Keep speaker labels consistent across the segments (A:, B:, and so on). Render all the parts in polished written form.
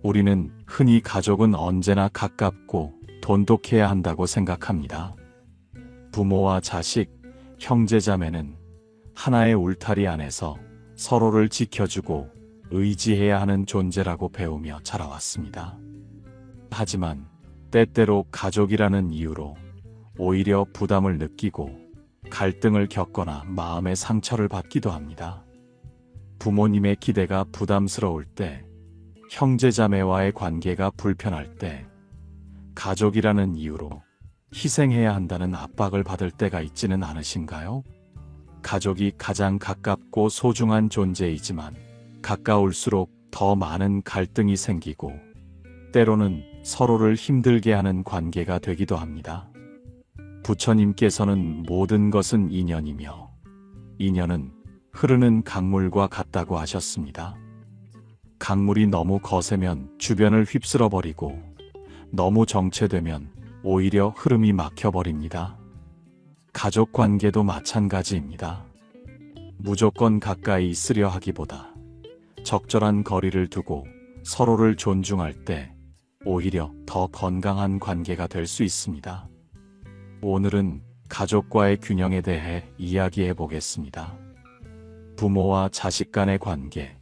A: 우리는 흔히 가족은 언제나 가깝고 돈독해야 한다고 생각합니다. 부모와 자식, 형제자매는 하나의 울타리 안에서 서로를 지켜주고 의지해야 하는 존재라고 배우며 자라왔습니다. 하지만 때때로 가족이라는 이유로 오히려 부담을 느끼고 갈등을 겪거나 마음의 상처를 받기도 합니다. 부모님의 기대가 부담스러울 때, 형제자매와의 관계가 불편할 때, 가족이라는 이유로 희생해야 한다는 압박을 받을 때가 있지는 않으신가요? 가족이 가장 가깝고 소중한 존재이지만 가까울수록 더 많은 갈등이 생기고 때로는 서로를 힘들게 하는 관계가 되기도 합니다. 부처님께서는 모든 것은 인연이며 인연은 흐르는 강물과 같다고 하셨습니다. 강물이 너무 거세면 주변을 휩쓸어버리고 너무 정체되면 오히려 흐름이 막혀버립니다. 가족 관계도 마찬가지입니다. 무조건 가까이 있으려 하기보다 적절한 거리를 두고 서로를 존중할 때 오히려 더 건강한 관계가 될 수 있습니다. 오늘은 가족과의 균형에 대해 이야기해 보겠습니다. 부모와 자식 간의 관계,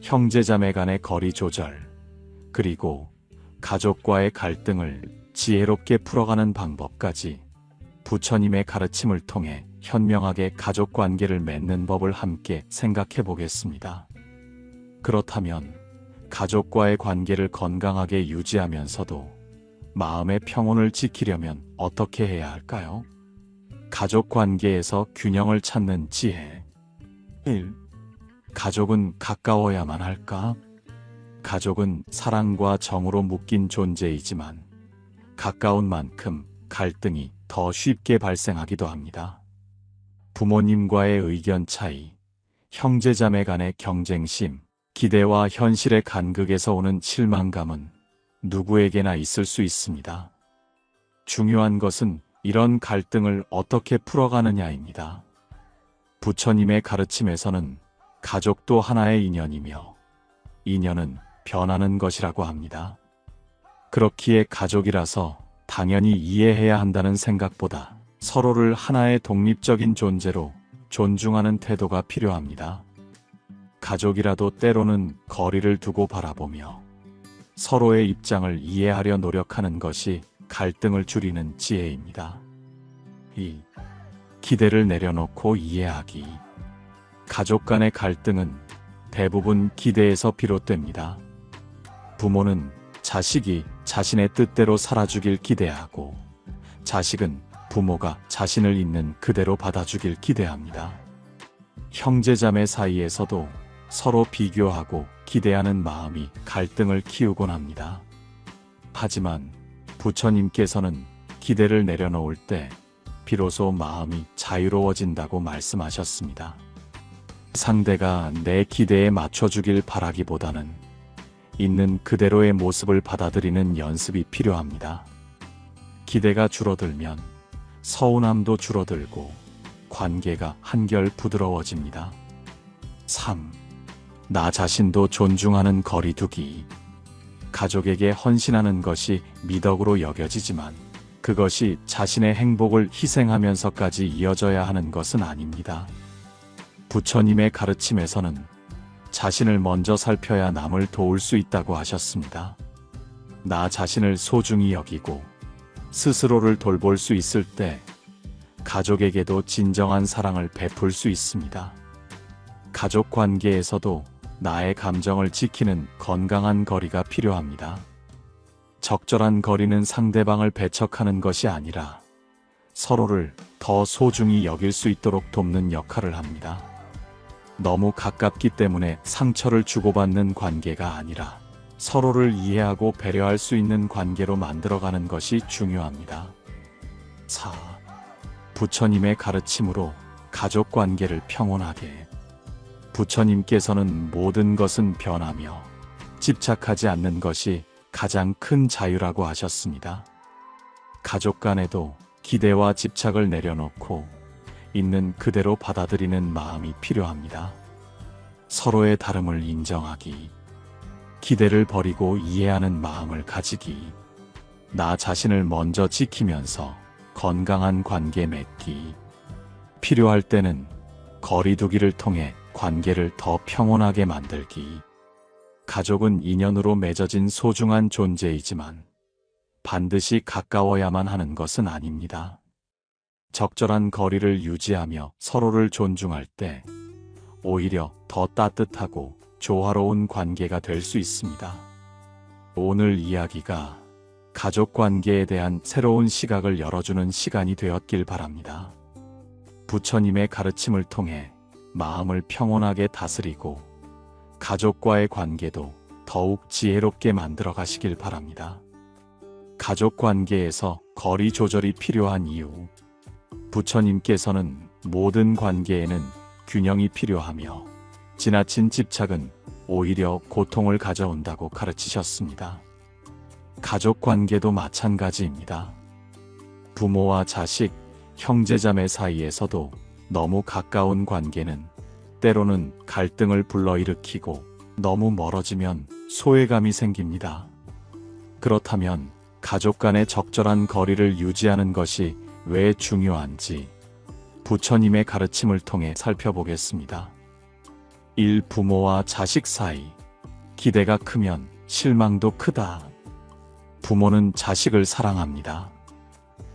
A: 형제자매 간의 거리 조절, 그리고 가족과의 갈등을 지혜롭게 풀어가는 방법까지 부처님의 가르침을 통해 현명하게 가족 관계를 맺는 법을 함께 생각해 보겠습니다. 그렇다면 가족과의 관계를 건강하게 유지하면서도 마음의 평온을 지키려면 어떻게 해야 할까요? 가족 관계에서 균형을 찾는 지혜. 1. 가족은 가까워야만 할까? 가족은 사랑과 정으로 묶인 존재이지만 가까운 만큼 갈등이 더 쉽게 발생하기도 합니다. 부모님과의 의견 차이, 형제자매 간의 경쟁심, 기대와 현실의 간극에서 오는 실망감은 누구에게나 있을 수 있습니다. 중요한 것은 이런 갈등을 어떻게 풀어가느냐입니다. 부처님의 가르침에서는 가족도 하나의 인연이며 인연은 변하는 것이라고 합니다. 그렇기에 가족이라서 당연히 이해해야 한다는 생각보다 서로를 하나의 독립적인 존재로 존중하는 태도가 필요합니다. 가족이라도 때로는 거리를 두고 바라보며 서로의 입장을 이해하려 노력하는 것이 갈등을 줄이는 지혜입니다. 2. 기대를 내려놓고 이해하기. 가족 간의 갈등은 대부분 기대에서 비롯됩니다. 부모는 자식이 자신의 뜻대로 살아주길 기대하고 자식은 부모가 자신을 있는 그대로 받아주길 기대합니다. 형제자매 사이에서도 서로 비교하고 기대하는 마음이 갈등을 키우곤 합니다. 하지만 부처님께서는 기대를 내려놓을 때 비로소 마음이 자유로워진다고 말씀하셨습니다. 상대가 내 기대에 맞춰주길 바라기보다는 있는 그대로의 모습을 받아들이는 연습이 필요합니다. 기대가 줄어들면 서운함도 줄어들고 관계가 한결 부드러워집니다. 3. 나 자신도 존중하는 거리두기. 가족에게 헌신하는 것이 미덕으로 여겨지지만 그것이 자신의 행복을 희생하면서까지 이어져야 하는 것은 아닙니다. 부처님의 가르침에서는 자신을 먼저 살펴야 남을 도울 수 있다고 하셨습니다. 나 자신을 소중히 여기고 스스로를 돌볼 수 있을 때 가족에게도 진정한 사랑을 베풀 수 있습니다. 가족 관계에서도 나의 감정을 지키는 건강한 거리가 필요합니다. 적절한 거리는 상대방을 배척하는 것이 아니라 서로를 더 소중히 여길 수 있도록 돕는 역할을 합니다. 너무 가깝기 때문에 상처를 주고받는 관계가 아니라 서로를 이해하고 배려할 수 있는 관계로 만들어가는 것이 중요합니다. 4. 부처님의 가르침으로 가족 관계를 평온하게. 부처님께서는 모든 것은 변하며 집착하지 않는 것이 가장 큰 자유라고 하셨습니다. 가족 간에도 기대와 집착을 내려놓고 있는 그대로 받아들이는 마음이 필요합니다. 서로의 다름을 인정하기. 기대를 버리고 이해하는 마음을 가지기. 나 자신을 먼저 지키면서 건강한 관계 맺기. 필요할 때는 거리두기를 통해 관계를 더 평온하게 만들기. 가족은 인연으로 맺어진 소중한 존재이지만 반드시 가까워야만 하는 것은 아닙니다. 적절한 거리를 유지하며 서로를 존중할 때 오히려 더 따뜻하고 조화로운 관계가 될 수 있습니다. 오늘 이야기가 가족 관계에 대한 새로운 시각을 열어주는 시간이 되었길 바랍니다. 부처님의 가르침을 통해 마음을 평온하게 다스리고 가족과의 관계도 더욱 지혜롭게 만들어 가시길 바랍니다. 가족 관계에서 거리 조절이 필요한 이유. 부처님께서는 모든 관계에는 균형이 필요하며 지나친 집착은 오히려 고통을 가져온다고 가르치셨습니다. 가족 관계도 마찬가지입니다. 부모와 자식, 형제자매 사이에서도 너무 가까운 관계는 때로는 갈등을 불러일으키고 너무 멀어지면 소외감이 생깁니다. 그렇다면 가족 간의 적절한 거리를 유지하는 것이 왜 중요한지 부처님의 가르침을 통해 살펴보겠습니다. 1. 부모와 자식 사이. 기대가 크면 실망도 크다. 부모는 자식을 사랑합니다.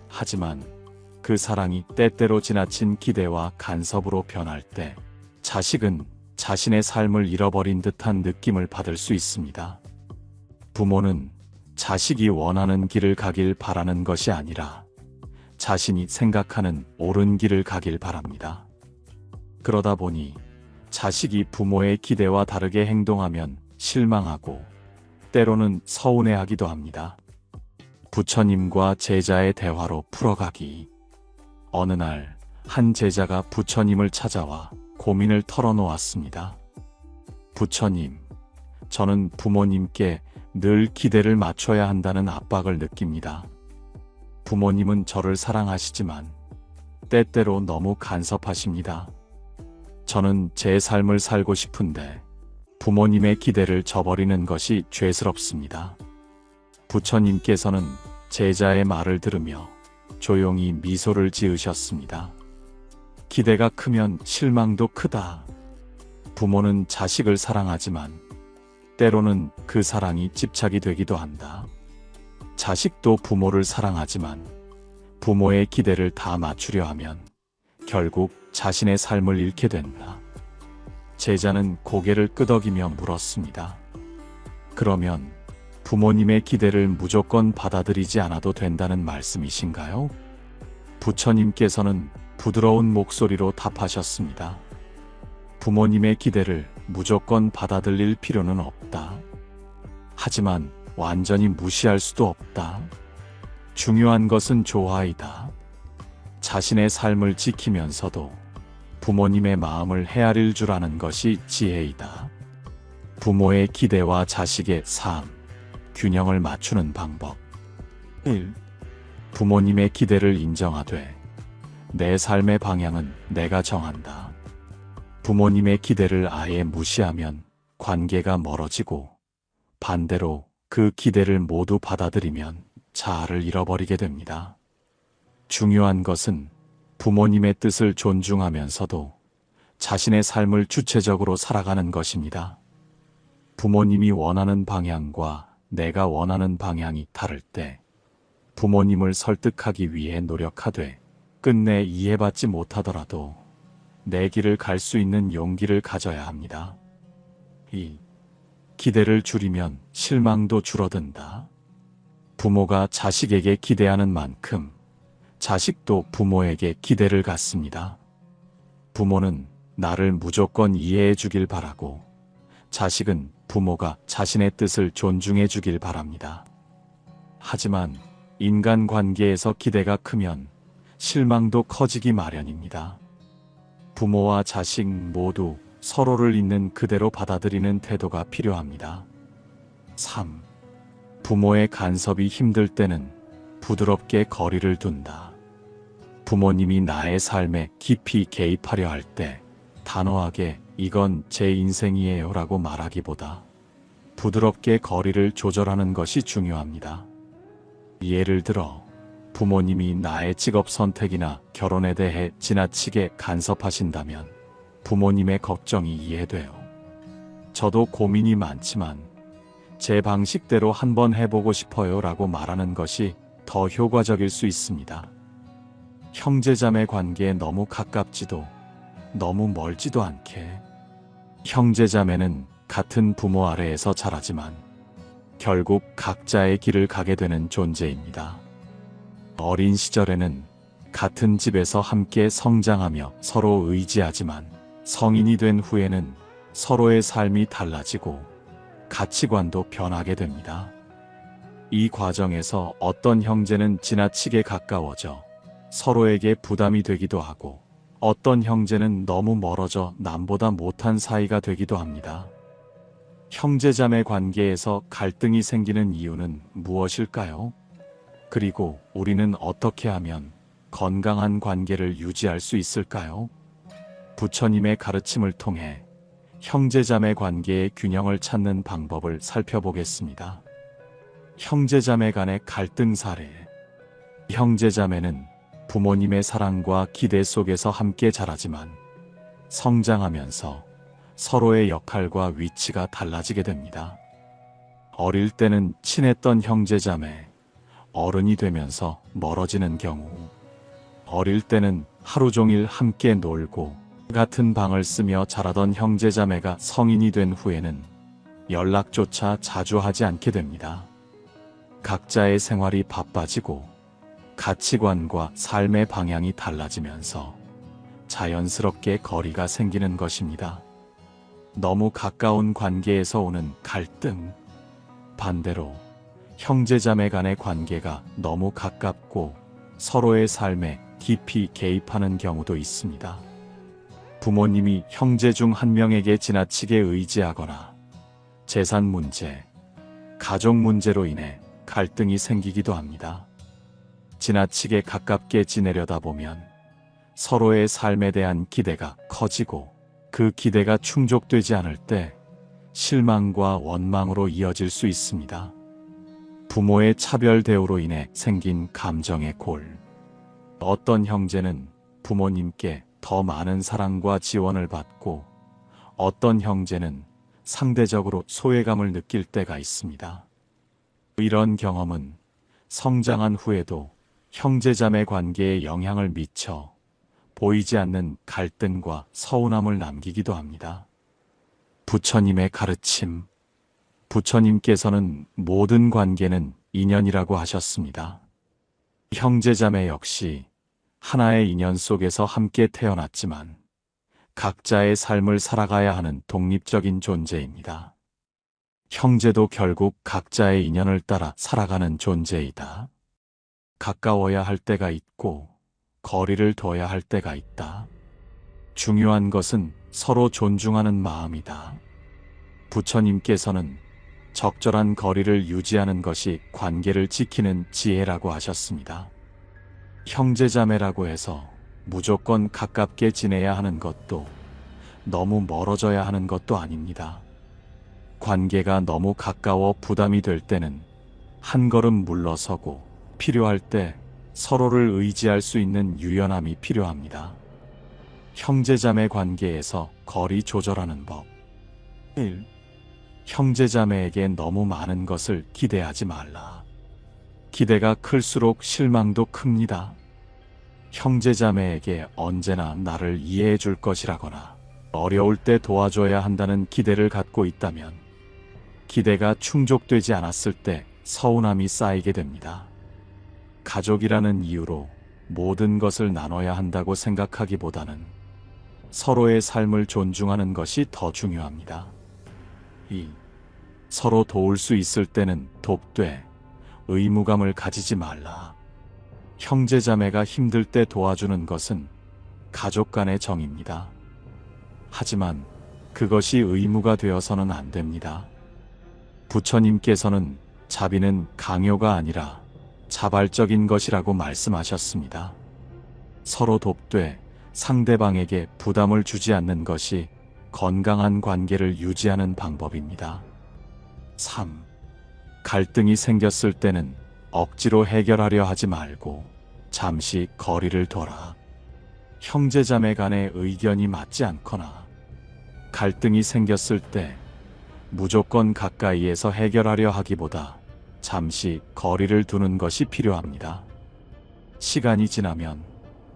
A: 하지만 그 사랑이 때때로 지나친 기대와 간섭으로 변할 때 자식은 자신의 삶을 잃어버린 듯한 느낌을 받을 수 있습니다. 부모는 자식이 원하는 길을 가길 바라는 것이 아니라 자신이 생각하는 옳은 길을 가길 바랍니다. 그러다 보니 자식이 부모의 기대와 다르게 행동하면 실망하고 때로는 서운해하기도 합니다. 부처님과 제자의 대화로 풀어가기. 어느 날 한 제자가 부처님을 찾아와 고민을 털어놓았습니다. 부처님, 저는 부모님께 늘 기대를 맞춰야 한다는 압박을 느낍니다. 부모님은 저를 사랑하시지만 때때로 너무 간섭하십니다. 저는 제 삶을 살고 싶은데 부모님의 기대를 저버리는 것이 죄스럽습니다. 부처님께서는 제자의 말을 들으며 조용히 미소를 지으셨습니다. 기대가 크면 실망도 크다. 부모는 자식을 사랑하지만 때로는 그 사랑이 집착이 되기도 한다. 자식도 부모를 사랑하지만 부모의 기대를 다 맞추려 하면 결국 자신의 삶을 잃게 된다. 제자는 고개를 끄덕이며 물었습니다. 그러면 부모님의 기대를 무조건 받아들이지 않아도 된다는 말씀이신가요? 부처님께서는 부드러운 목소리로 답하셨습니다. 부모님의 기대를 무조건 받아들일 필요는 없다. 하지만 완전히 무시할 수도 없다. 중요한 것은 조화이다. 자신의 삶을 지키면서도 부모님의 마음을 헤아릴 줄 아는 것이 지혜이다. 부모의 기대와 자식의 삶, 균형을 맞추는 방법. 1. 부모님의 기대를 인정하되 내 삶의 방향은 내가 정한다. 부모님의 기대를 아예 무시하면 관계가 멀어지고 반대로 그 기대를 모두 받아들이면 자아를 잃어버리게 됩니다. 중요한 것은 부모님의 뜻을 존중하면서도 자신의 삶을 주체적으로 살아가는 것입니다. 부모님이 원하는 방향과 내가 원하는 방향이 다를 때 부모님을 설득하기 위해 노력하되 끝내 이해받지 못하더라도 내 길을 갈 수 있는 용기를 가져야 합니다. 2. 기대를 줄이면 실망도 줄어든다. 부모가 자식에게 기대하는 만큼 자식도 부모에게 기대를 갖습니다. 부모는 나를 무조건 이해해 주길 바라고 자식은 부모가 자신의 뜻을 존중해 주길 바랍니다. 하지만 인간관계에서 기대가 크면 실망도 커지기 마련입니다. 부모와 자식 모두 서로를 있는 그대로 받아들이는 태도가 필요합니다. 3. 부모의 간섭이 힘들 때는 부드럽게 거리를 둔다. 부모님이 나의 삶에 깊이 개입하려 할 때 단호하게 이건 제 인생이에요 라고 말하기보다 부드럽게 거리를 조절하는 것이 중요합니다. 예를 들어 부모님이 나의 직업 선택이나 결혼에 대해 지나치게 간섭하신다면 부모님의 걱정이 이해돼요. 저도 고민이 많지만 제 방식대로 한번 해보고 싶어요 라고 말하는 것이 더 효과적일 수 있습니다. 형제자매 관계에 너무 가깝지도 너무 멀지도 않게. 형제자매는 같은 부모 아래에서 자라지만 결국 각자의 길을 가게 되는 존재입니다. 어린 시절에는 같은 집에서 함께 성장하며 서로 의지하지만 성인이 된 후에는 서로의 삶이 달라지고 가치관도 변하게 됩니다. 이 과정에서 어떤 형제는 지나치게 가까워져 서로에게 부담이 되기도 하고 어떤 형제는 너무 멀어져 남보다 못한 사이가 되기도 합니다. 형제자매 관계에서 갈등이 생기는 이유는 무엇일까요? 그리고 우리는 어떻게 하면 건강한 관계를 유지할 수 있을까요? 부처님의 가르침을 통해 형제자매 관계의 균형을 찾는 방법을 살펴보겠습니다. 형제자매 간의 갈등 사례. 형제자매는 부모님의 사랑과 기대 속에서 함께 자라지만 성장하면서 서로의 역할과 위치가 달라지게 됩니다. 어릴 때는 친했던 형제자매, 어른이 되면서 멀어지는 경우, 어릴 때는 하루 종일 함께 놀고 같은 방을 쓰며 자라던 형제자매가 성인이 된 후에는 연락조차 자주 하지 않게 됩니다. 각자의 생활이 바빠지고 가치관과 삶의 방향이 달라지면서 자연스럽게 거리가 생기는 것입니다. 너무 가까운 관계에서 오는 갈등. 반대로 형제자매 간의 관계가 너무 가깝고 서로의 삶에 깊이 개입하는 경우도 있습니다. 부모님이 형제 중 한 명에게 지나치게 의지하거나 재산 문제, 가족 문제로 인해 갈등이 생기기도 합니다. 지나치게 가깝게 지내려다 보면 서로의 삶에 대한 기대가 커지고 그 기대가 충족되지 않을 때 실망과 원망으로 이어질 수 있습니다. 부모의 차별 대우로 인해 생긴 감정의 골. 어떤 형제는 부모님께 더 많은 사랑과 지원을 받고 어떤 형제는 상대적으로 소외감을 느낄 때가 있습니다. 이런 경험은 성장한 후에도 형제자매 관계에 영향을 미쳐 보이지 않는 갈등과 서운함을 남기기도 합니다. 부처님의 가르침. 부처님께서는 모든 관계는 인연이라고 하셨습니다. 형제자매 역시 하나의 인연 속에서 함께 태어났지만 각자의 삶을 살아가야 하는 독립적인 존재입니다. 형제도 결국 각자의 인연을 따라 살아가는 존재이다. 가까워야 할 때가 있고 거리를 둬야 할 때가 있다. 중요한 것은 서로 존중하는 마음이다. 부처님께서는 적절한 거리를 유지하는 것이 관계를 지키는 지혜라고 하셨습니다. 형제자매라고 해서 무조건 가깝게 지내야 하는 것도 너무 멀어져야 하는 것도 아닙니다. 관계가 너무 가까워 부담이 될 때는 한 걸음 물러서고 필요할 때 서로를 의지할 수 있는 유연함이 필요합니다. 형제자매 관계에서 거리 조절하는 법. 1. 형제자매에게 너무 많은 것을 기대하지 말라. 기대가 클수록 실망도 큽니다. 형제자매에게 언제나 나를 이해해 줄 것이라거나 어려울 때 도와줘야 한다는 기대를 갖고 있다면 기대가 충족되지 않았을 때 서운함이 쌓이게 됩니다. 가족이라는 이유로 모든 것을 나눠야 한다고 생각하기보다는 서로의 삶을 존중하는 것이 더 중요합니다. 2. 서로 도울 수 있을 때는 돕되 의무감을 가지지 말라. 형제자매가 힘들 때 도와주는 것은 가족 간의 정입니다. 하지만 그것이 의무가 되어서는 안 됩니다. 부처님께서는 자비는 강요가 아니라 자발적인 것이라고 말씀하셨습니다. 서로 돕되 상대방에게 부담을 주지 않는 것이 건강한 관계를 유지하는 방법입니다. 3. 갈등이 생겼을 때는 억지로 해결하려 하지 말고 잠시 거리를 둬라. 형제자매 간의 의견이 맞지 않거나 갈등이 생겼을 때 무조건 가까이에서 해결하려 하기보다 잠시 거리를 두는 것이 필요합니다. 시간이 지나면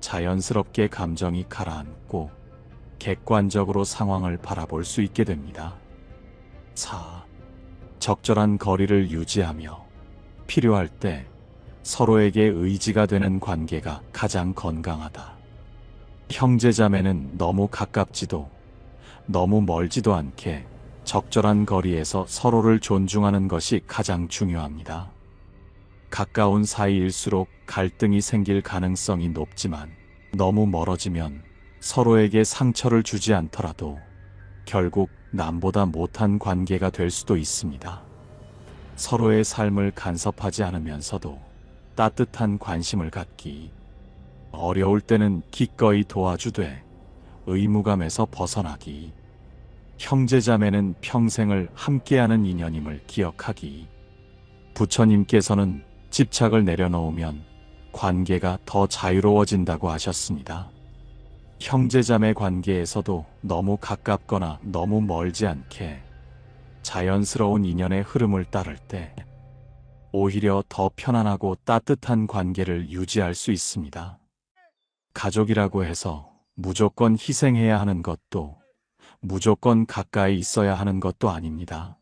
A: 자연스럽게 감정이 가라앉고 객관적으로 상황을 바라볼 수 있게 됩니다. 4. 적절한 거리를 유지하며 필요할 때 서로에게 의지가 되는 관계가 가장 건강하다. 형제자매는 너무 가깝지도 너무 멀지도 않게 적절한 거리에서 서로를 존중하는 것이 가장 중요합니다. 가까운 사이일수록 갈등이 생길 가능성이 높지만 너무 멀어지면 서로에게 상처를 주지 않더라도 결국 남보다 못한 관계가 될 수도 있습니다. 서로의 삶을 간섭하지 않으면서도 따뜻한 관심을 갖기, 어려울 때는 기꺼이 도와주되 의무감에서 벗어나기, 형제자매는 평생을 함께하는 인연임을 기억하기. 부처님께서는 집착을 내려놓으면 관계가 더 자유로워진다고 하셨습니다. 형제자매 관계에서도 너무 가깝거나 너무 멀지 않게 자연스러운 인연의 흐름을 따를 때 오히려 더 편안하고 따뜻한 관계를 유지할 수 있습니다. 가족이라고 해서 무조건 희생해야 하는 것도 무조건 가까이 있어야 하는 것도 아닙니다.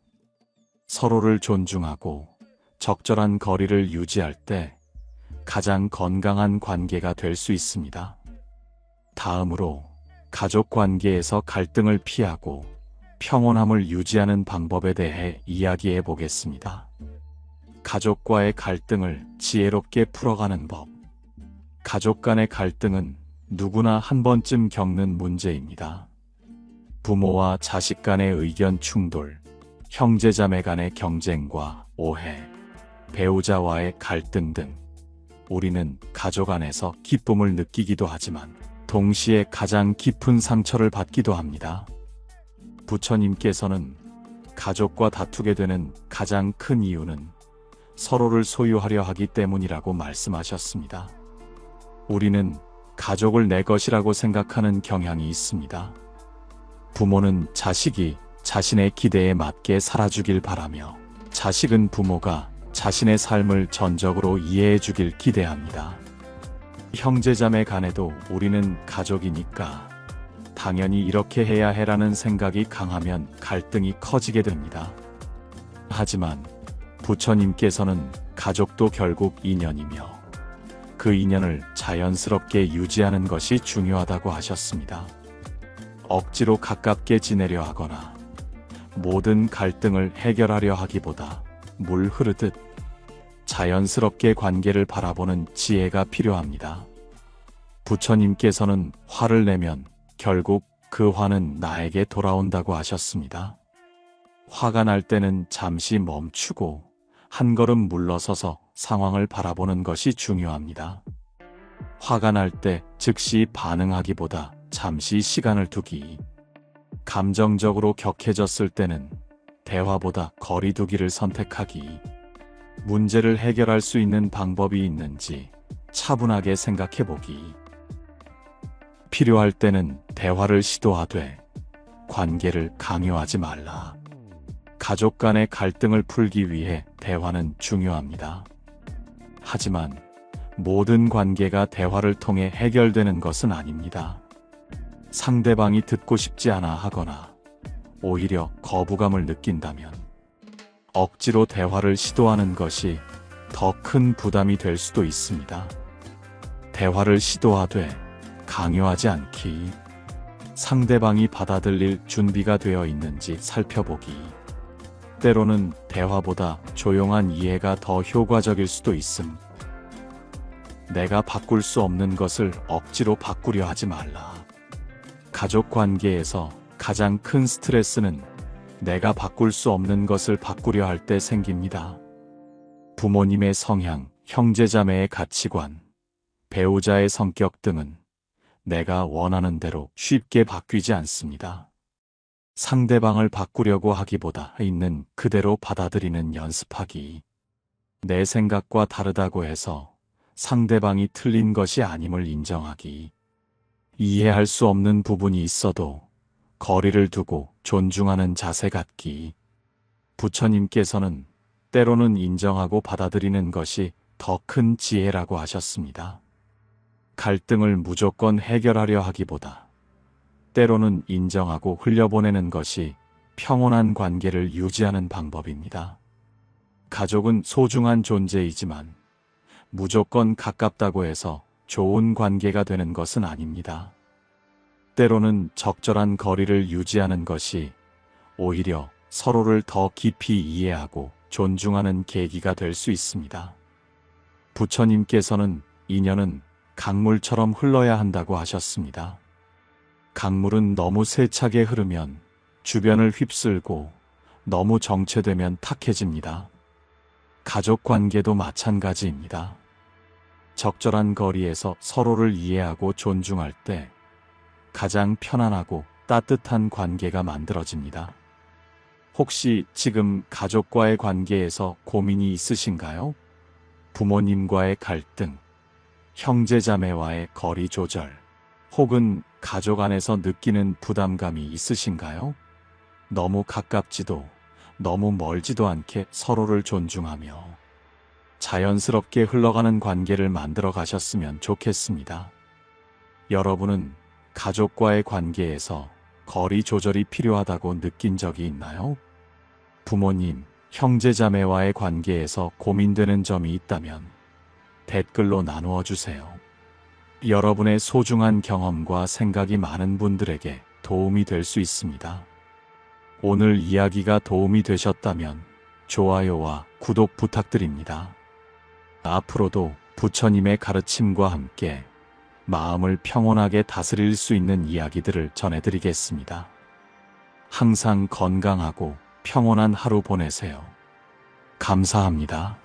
A: 서로를 존중하고 적절한 거리를 유지할 때 가장 건강한 관계가 될 수 있습니다. 다음으로 가족 관계에서 갈등을 피하고 평온함을 유지하는 방법에 대해 이야기해 보겠습니다. 가족과의 갈등을 지혜롭게 풀어가는 법. 가족 간의 갈등은 누구나 한 번쯤 겪는 문제입니다. 부모와 자식 간의 의견 충돌, 형제자매 간의 경쟁과 오해, 배우자와의 갈등 등 우리는 가족 안에서 기쁨을 느끼기도 하지만 동시에 가장 깊은 상처를 받기도 합니다. 부처님께서는 가족과 다투게 되는 가장 큰 이유는 서로를 소유하려 하기 때문이라고 말씀하셨습니다. 우리는 가족을 내 것이라고 생각하는 경향이 있습니다. 부모는 자식이 자신의 기대에 맞게 살아주길 바라며 자식은 부모가 자신의 삶을 전적으로 이해해 주길 기대합니다. 형제자매 간에도 우리는 가족이니까 당연히 이렇게 해야 해라는 생각이 강하면 갈등이 커지게 됩니다. 하지만 부처님께서는 가족도 결국 인연이며 그 인연을 자연스럽게 유지하는 것이 중요하다고 하셨습니다. 억지로 가깝게 지내려 하거나 모든 갈등을 해결하려 하기보다 물 흐르듯 자연스럽게 관계를 바라보는 지혜가 필요합니다. 부처님께서는 화를 내면 결국 그 화는 나에게 돌아온다고 하셨습니다. 화가 날 때는 잠시 멈추고 한 걸음 물러서서 상황을 바라보는 것이 중요합니다. 화가 날 때 즉시 반응하기보다 잠시 시간을 두기. 감정적으로 격해졌을 때는 대화보다 거리 두기를 선택하기. 문제를 해결할 수 있는 방법이 있는지 차분하게 생각해 보기. 필요할 때는 대화를 시도하되 관계를 강요하지 말라. 가족 간의 갈등을 풀기 위해 대화는 중요합니다. 하지만 모든 관계가 대화를 통해 해결되는 것은 아닙니다. 상대방이 듣고 싶지 않아 하거나 오히려 거부감을 느낀다면 억지로 대화를 시도하는 것이 더 큰 부담이 될 수도 있습니다. 대화를 시도하되 강요하지 않기. 상대방이 받아들일 준비가 되어 있는지 살펴보기. 때로는 대화보다 조용한 이해가 더 효과적일 수도 있음. 내가 바꿀 수 없는 것을 억지로 바꾸려 하지 말라. 가족 관계에서 가장 큰 스트레스는 내가 바꿀 수 없는 것을 바꾸려 할 때 생깁니다. 부모님의 성향, 형제자매의 가치관, 배우자의 성격 등은 내가 원하는 대로 쉽게 바뀌지 않습니다. 상대방을 바꾸려고 하기보다 있는 그대로 받아들이는 연습하기. 내 생각과 다르다고 해서 상대방이 틀린 것이 아님을 인정하기. 이해할 수 없는 부분이 있어도 거리를 두고 존중하는 자세 갖기. 부처님께서는 때로는 인정하고 받아들이는 것이 더 큰 지혜라고 하셨습니다. 갈등을 무조건 해결하려 하기보다 때로는 인정하고 흘려보내는 것이 평온한 관계를 유지하는 방법입니다. 가족은 소중한 존재이지만 무조건 가깝다고 해서 좋은 관계가 되는 것은 아닙니다. 때로는 적절한 거리를 유지하는 것이 오히려 서로를 더 깊이 이해하고 존중하는 계기가 될 수 있습니다. 부처님께서는 인연은 강물처럼 흘러야 한다고 하셨습니다. 강물은 너무 세차게 흐르면 주변을 휩쓸고 너무 정체되면 탁해집니다. 가족 관계도 마찬가지입니다. 적절한 거리에서 서로를 이해하고 존중할 때 가장 편안하고 따뜻한 관계가 만들어집니다. 혹시 지금 가족과의 관계에서 고민이 있으신가요? 부모님과의 갈등, 형제자매와의 거리 조절, 혹은 가족 안에서 느끼는 부담감이 있으신가요? 너무 가깝지도 너무 멀지도 않게 서로를 존중하며 자연스럽게 흘러가는 관계를 만들어 가셨으면 좋겠습니다. 여러분은 가족과의 관계에서 거리 조절이 필요하다고 느낀 적이 있나요? 부모님, 형제자매와의 관계에서 고민되는 점이 있다면 댓글로 나누어 주세요. 여러분의 소중한 경험과 생각이 많은 분들에게 도움이 될 수 있습니다. 오늘 이야기가 도움이 되셨다면 좋아요와 구독 부탁드립니다. 앞으로도 부처님의 가르침과 함께 마음을 평온하게 다스릴 수 있는 이야기들을 전해드리겠습니다. 항상 건강하고 평온한 하루 보내세요. 감사합니다.